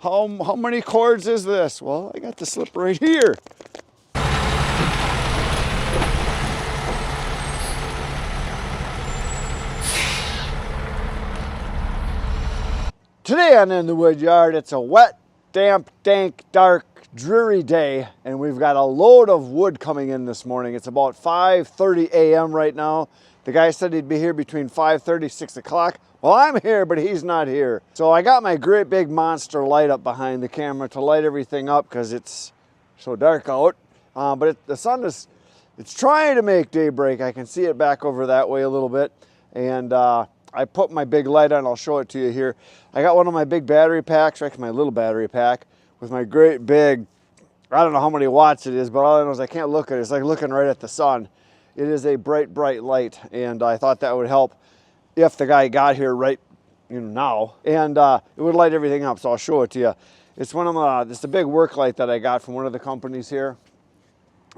How many cords is this? Well, I got the slip right here. Today on In the Wood Yard, it's a wet, damp, dank, dark, dreary day, and we've got a load of wood coming in this morning. It's about 5:30 a.m. right now. The guy said he'd be here between 5:30, 6 o'clock. Well, I'm here, but he's not here. So I got my great big monster light up behind the camera to light everything up because it's so dark out. The sun is, it's trying to make daybreak. I can see it back over that way a little bit. And I put my big light on. I'll show it to you here. I got one of my big battery packs, actually my little battery pack, with my great big, I don't know how many watts it is, but all I know is I can't look at it. It's like looking right at the sun. It is a bright, bright light, and I thought that would help if the guy got here right, now, and it would light everything up. So I'll show it to you. It's one of it's a big work light that I got from one of the companies here.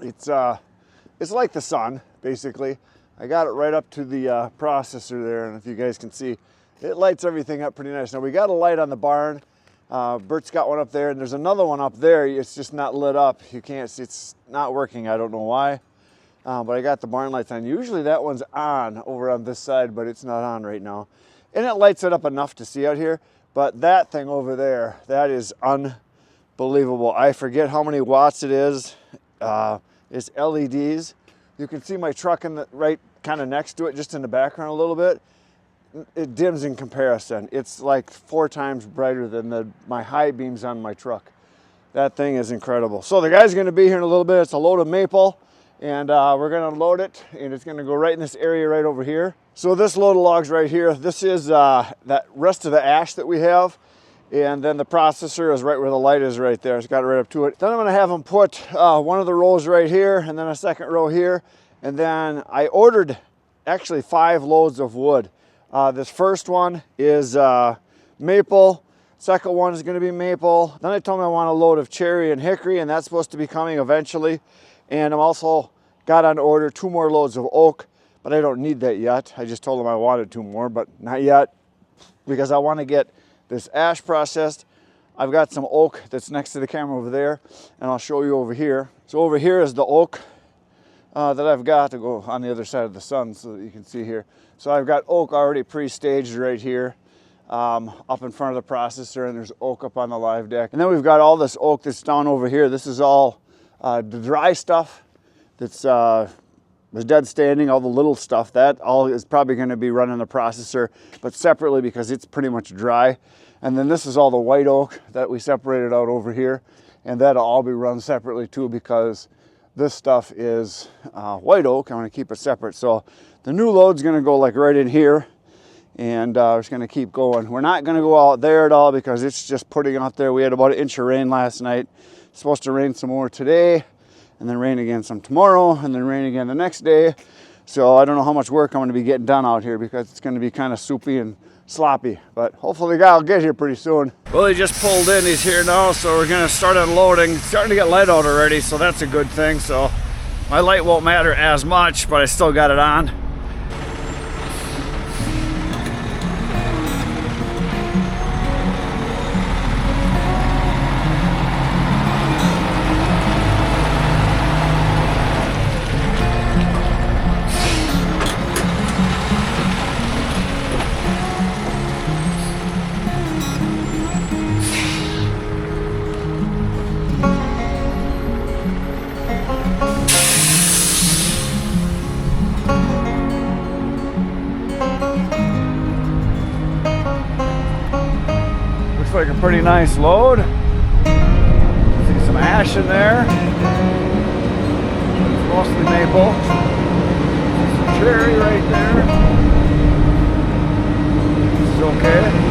It's like the sun, basically. I got it right up to the processor there, and if you guys can see, it lights everything up pretty nice. Now we got a light on the barn. Bert's got one up there, and there's another one up there. It's just not lit up. You can't see, it's not working. I don't know why. But I got the barn lights on. Usually that one's on over on this side, but it's not on right now. And it lights it up enough to see out here. But that thing over there, that is unbelievable. I forget how many watts it is. It's LEDs. You can see my truck in the right kind of next to it, just in the background a little bit. It dims in comparison. It's like 4 times brighter than my high beams on my truck. That thing is incredible. So the guy's gonna be here in a little bit. It's a load of maple, and we're gonna load it, and it's gonna go right in this area right over here. So this load of logs right here, this is that rest of the ash that we have, and then the processor is right where the light is right there. It's got it right up to it. Then I'm gonna have them put one of the rows right here, and then a second row here, and then I ordered actually 5 loads of wood. This first one is maple. Second one is gonna be maple. Then I told him I want a load of cherry and hickory, and that's supposed to be coming eventually. And I'm also got on order 2 more loads of oak, but I don't need that yet. I just told him I wanted 2 more, but not yet, because I want to get this ash processed. I've got some oak that's next to the camera over there, and I'll show you over here. So over here is the oak that I've got to go on the other side of the sun so that you can see here. So I've got oak already pre-staged right here up in front of the processor, and there's oak up on the live deck. And then we've got all this oak that's down over here. This is all the dry stuff that's was dead standing, all the little stuff. That all is probably going to be running the processor, but separately because it's pretty much dry. And then this is all the white oak that we separated out over here, and that'll all be run separately too, because this stuff is white oak. I'm going to keep it separate. So the new load's going to go like right in here, and we're just going to keep going. We're not going to go out there at all because it's just putting out there. We had about 1 inch of rain last night. It's supposed to rain some more today, and then rain again some tomorrow, and then rain again the next day. So I don't know how much work I'm going to be getting done out here because it's going to be kind of soupy and sloppy, but hopefully the guy will get here pretty soon. Well, he just pulled in. He's here now, so we're going to start unloading. It's starting to get light out already, so that's a good thing. So my light won't matter as much, but I still got it on. Like a pretty nice load. See some ash in there. It's mostly maple. Some cherry right there. This is okay.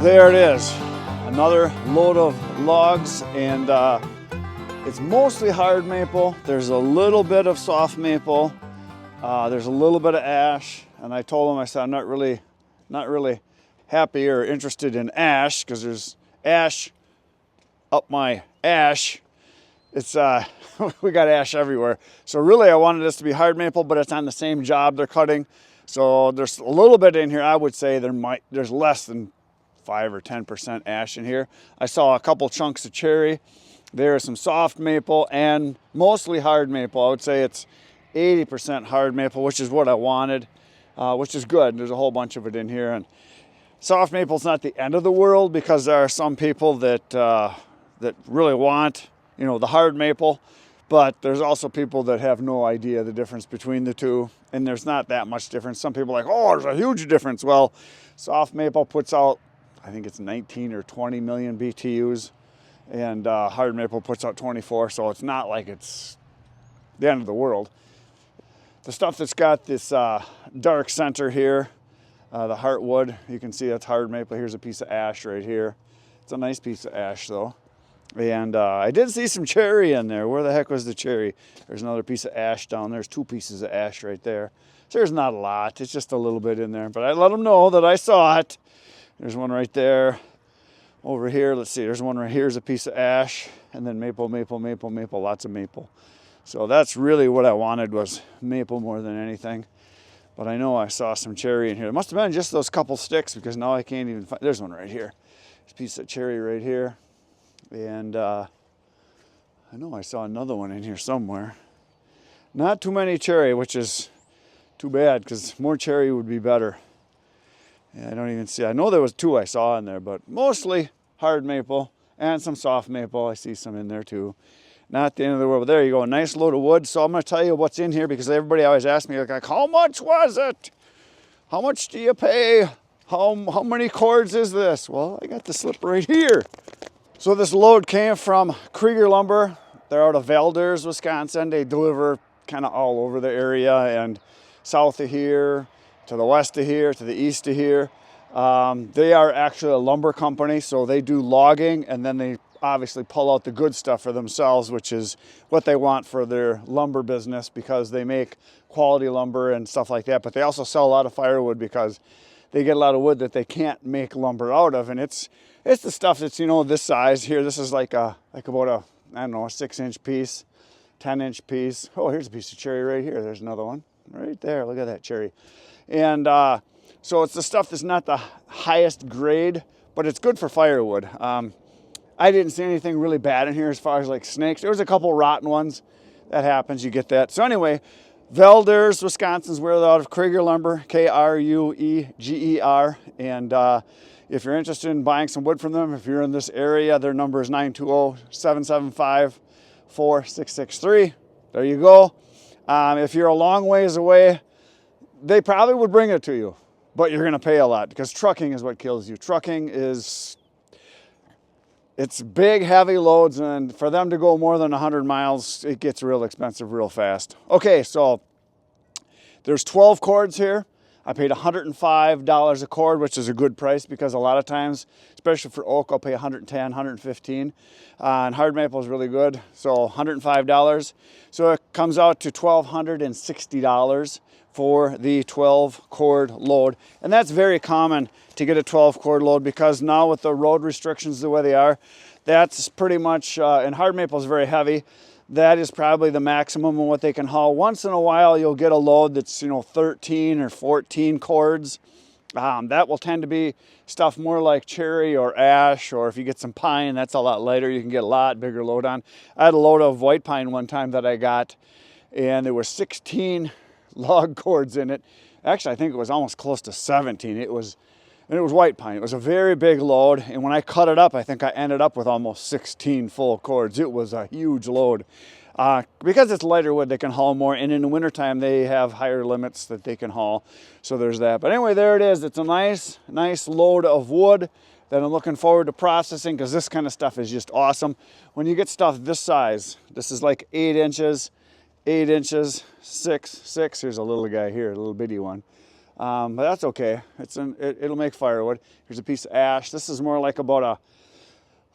There it is, another load of logs, and it's mostly hard maple. There's a little bit of soft maple. There's a little bit of ash, and I told him, I said, I'm not really happy or interested in ash because there's ash up my ash. It's we got ash everywhere. So really, I wanted this to be hard maple, but it's on the same job they're cutting. So there's a little bit in here. I would say there's less than 5 or 10% ash in here. I saw a couple chunks of cherry. There's some soft maple and mostly hard maple. I would say it's 80% hard maple, which is what I wanted, which is good. There's a whole bunch of it in here. And soft maple's not the end of the world because there are some people that that really want, you know, the hard maple, but there's also people that have no idea the difference between the two, and there's not that much difference. Some people are like, oh, there's a huge difference. Well, soft maple puts out, I think it's 19 or 20 million BTUs, and hard maple puts out 24, so it's not like it's the end of the world. The stuff that's got this dark center here, the heartwood, you can see that's hard maple. Here's a piece of ash right here. It's a nice piece of ash though. And I did see some cherry in there. Where the heck was the cherry? There's another piece of ash down there. There's 2 pieces of ash right there. So there's not a lot. It's just a little bit in there. But I let them know that I saw it. There's one right there. Over here, let's see. There's one right here. Here's a piece of ash. And then maple, maple, maple, maple. Lots of maple. So that's really what I wanted, was maple more than anything. But I know I saw some cherry in here. It must have been just those couple sticks, because now I can't even find. There's one right here. There's a piece of cherry right here. And I know I saw another one in here somewhere. Not too many cherry, which is too bad, because more cherry would be better. Yeah, I don't even see. I know there was 2 I saw in there, but mostly hard maple and some soft maple. I see some in there too. Not the end of the world, but there you go. A nice load of wood. So I'm going to tell you what's in here because everybody always asks me, like, how much was it? How much do you pay? How many cords is this? Well, I got the slip right here. So this load came from Krieger Lumber. They're out of Velders, Wisconsin. They deliver kind of all over the area and south of here, to the west of here, to the east of here. They are actually a lumber company, so they do logging and then they obviously pull out the good stuff for themselves, which is what they want for their lumber business because they make quality lumber and stuff like that. But they also sell a lot of firewood because they get a lot of wood that they can't make lumber out of. And it's the stuff that's, you know, this size here. This is like about a, I don't know, a 6-inch piece, 10-inch piece. Oh, here's a piece of cherry right here. There's another one right there. Look at that cherry. And so it's the stuff that's not the highest grade, but it's good for firewood. I didn't see anything really bad in here as far as like snakes. There was a couple rotten ones. That happens, you get that. So anyway, Velders, Wisconsin's where they're out of. Krieger Lumber, Krueger. And if you're interested in buying some wood from them, if you're in this area, their number is 920-775-4663. There you go. If you're a long ways away, they probably would bring it to you, but you're going to pay a lot because trucking is what kills you. Trucking is... It's big, heavy loads, and for them to go more than 100 miles, it gets real expensive real fast. Okay, so there's 12 cords here. I paid $105 a cord, which is a good price because a lot of times, especially for oak, I'll pay $110, $115. And hard maple is really good, so $105. So it comes out to $1,260 for the 12 cord load. And that's very common to get a 12 cord load because now with the road restrictions the way they are, that's pretty much, and hard maple is very heavy, that is probably the maximum of what they can haul. Once in a while you'll get a load that's, you know, 13 or 14 cords. That will tend to be stuff more like cherry or ash, or if you get some pine, that's a lot lighter. You can get a lot bigger load on. I had a load of white pine one time that I got, and there were 16 log cords in it. Actually, I think it was almost close to 17. It was white pine. It was a very big load, and when I cut it up, I think I ended up with almost 16 full cords. It was a huge load. Because it's lighter wood, they can haul more, and in the wintertime, they have higher limits that they can haul. So there's that. But anyway, there it is. It's a nice load of wood that I'm looking forward to processing because this kind of stuff is just awesome. When you get stuff this size, this is like 8 inches, 8 inches, 6. Here's a little guy here, a little bitty one. But that's okay. It'll make firewood. Here's a piece of ash. This is more like about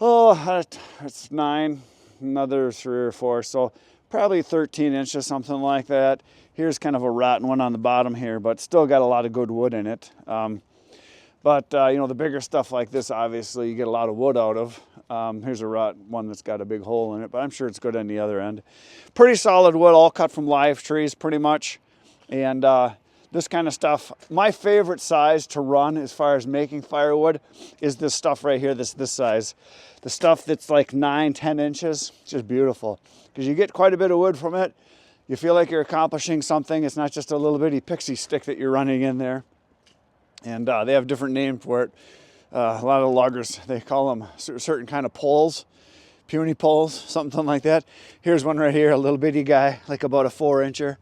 it's 9, another 3 or 4, so probably 13 inches, something like that. Here's kind of a rotten one on the bottom here, but still got a lot of good wood in it. You know, the bigger stuff like this, obviously, you get a lot of wood out of. Here's a rotten one that's got a big hole in it, but I'm sure it's good on the other end. Pretty solid wood, all cut from live trees, pretty much. And this kind of stuff, my favorite size to run as far as making firewood is this stuff right here, this size. The stuff that's like 9, 10 inches, it's just beautiful. Because you get quite a bit of wood from it. You feel like you're accomplishing something. It's not just a little bitty pixie stick that you're running in there. And they have different names for it. A lot of loggers, they call them certain kind of poles, puny poles, something like that. Here's one right here, a little bitty guy, like about a 4-incher.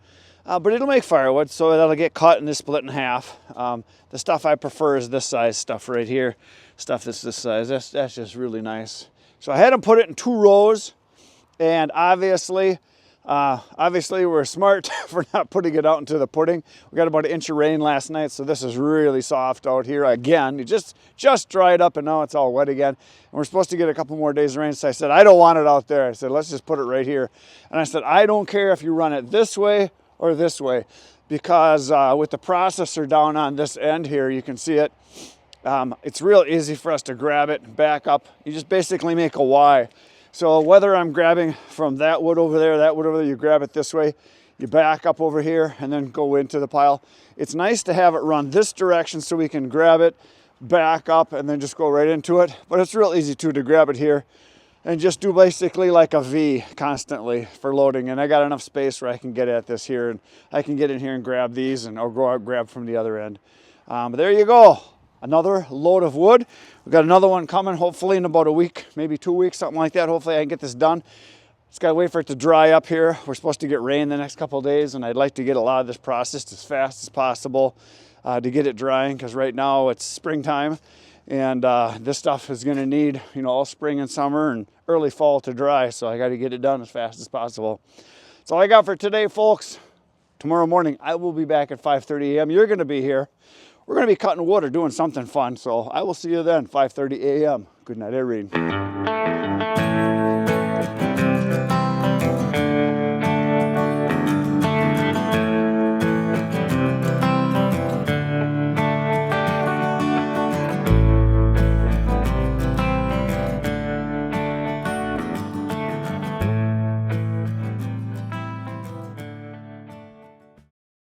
But it'll make firewood, so that'll get cut and split in half. The stuff I prefer is this size stuff right here. Stuff that's this size, that's just really nice. So I had them put it in 2 rows, and obviously we're smart for not putting it out into the pudding. We got about 1 inch of rain last night, so this is really soft out here again. It just dried up and now it's all wet again. And we're supposed to get a couple more days of rain, so I said, I don't want it out there. I said, let's just put it right here. And I said, I don't care if you run it this way or this way, because with the processor down on this end here, you can see it. It's real easy for us to grab it, back up. You just basically make a Y. So whether I'm grabbing from that wood over there, you grab it this way, you back up over here and then go into the pile. It's nice to have it run this direction so we can grab it, back up, and then just go right into it. But it's real easy too to grab it here and just do basically like a V constantly for loading. And I got enough space where I can get at this here, and I can get in here and grab these, and I'll go out and grab from the other end. But there you go. another load of wood. We've got another one coming hopefully in about a week, maybe 2 weeks, something like that. Hopefully I can get this done. Just gotta wait for it to dry up here. We're supposed to get rain the next couple of days, and I'd like to get a lot of this processed as fast as possible to get it drying, because right now it's springtime, and this stuff is gonna need, you know, all spring and summer and early fall to dry, so I gotta get it done as fast as possible. That's all I got for today, folks. Tomorrow morning, I will be back at 5:30 a.m. You're gonna be here. We're gonna be cutting wood or doing something fun, so I will see you then, 5:30 a.m. Good night, everyone.